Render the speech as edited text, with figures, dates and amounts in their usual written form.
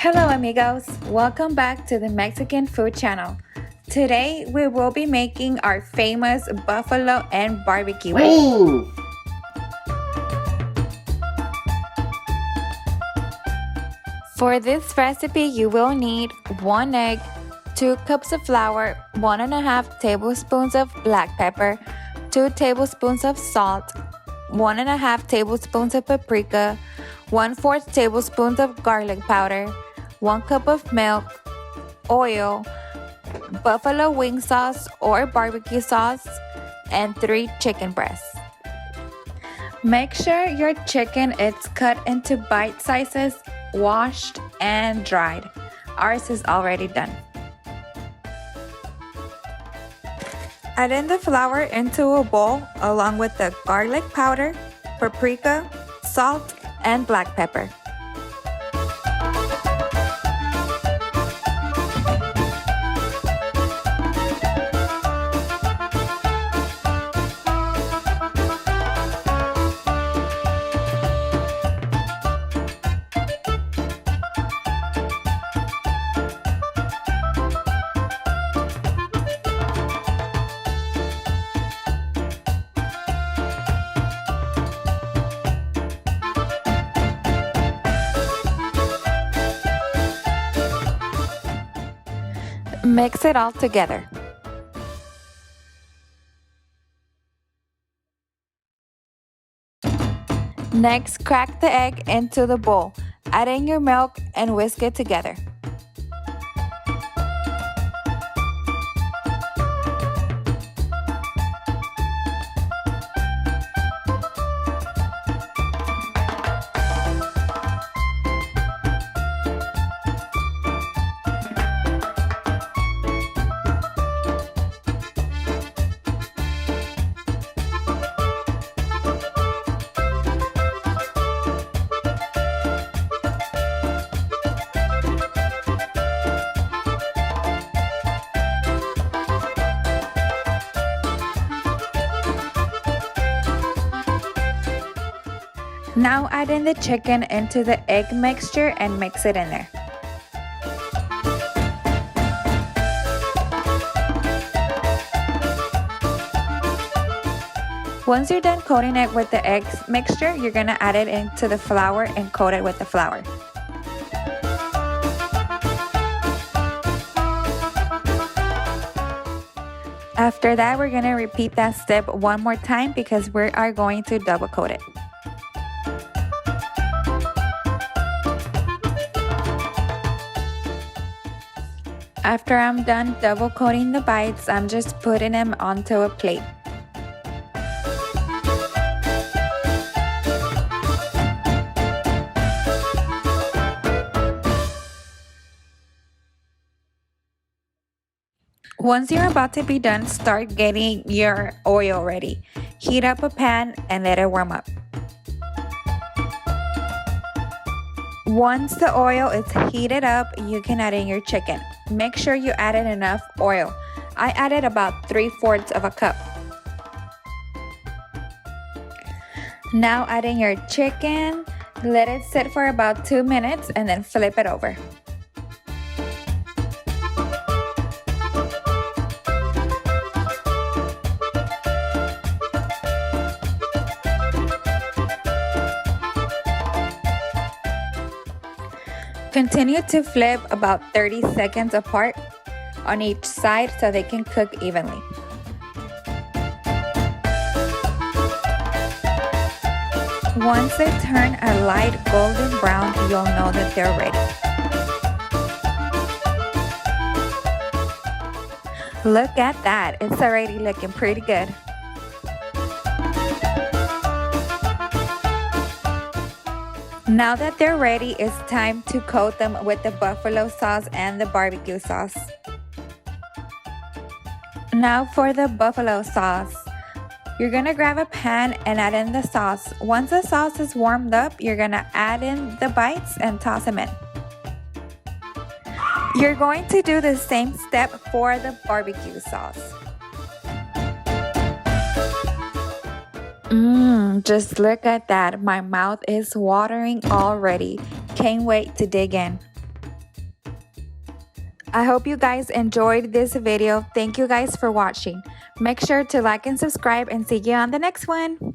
Hello amigos, welcome back to the Mexican food channel. Today we will be making our famous buffalo and barbecue. Woo! For this recipe you will need 1 egg, 2 cups of flour, 1.5 tablespoons of black pepper, 2 tablespoons of salt, 1.5 tablespoons of paprika, 1/4 tablespoons of garlic powder, 1 cup of milk, oil, buffalo wing sauce or barbecue sauce, and 3 chicken breasts. Make sure your chicken is cut into bite sizes, washed, and dried. Ours is already done. Add in the flour into a bowl along with the garlic powder, paprika, salt, and black pepper. Mix it all together. Next, crack the egg into the bowl. Add in your milk and whisk it together. Now add in the chicken into the egg mixture and mix it in there. Once you're done coating it with the egg mixture, you're gonna add it into the flour and coat it with the flour. After that, we're gonna repeat that step one more time because we are going to double coat it. After I'm done double coating the bites, I'm just putting them onto a plate. Once you're about to be done, start getting your oil ready. Heat up a pan and let it warm up. Once the oil is heated up, you can add in your chicken. Make sure you added enough oil. I added about 3/4 of a cup. Now add in your chicken, let it sit for about 2 minutes and then flip it over. Continue to flip about 30 seconds apart on each side so they can cook evenly. Once they turn a light golden brown, you'll know that they're ready. Look at that, it's already looking pretty good. Now that they're ready, it's time to coat them with the buffalo sauce and the barbecue sauce. Now for the buffalo sauce. You're gonna grab a pan and add in the sauce. Once the sauce is warmed up, you're gonna add in the bites and toss them in. You're going to do the same step for the barbecue sauce. Just look at that. My mouth is watering already. Can't wait to dig in. I hope you guys enjoyed this video. Thank you guys for watching. Make sure to like and subscribe and see you on the next one.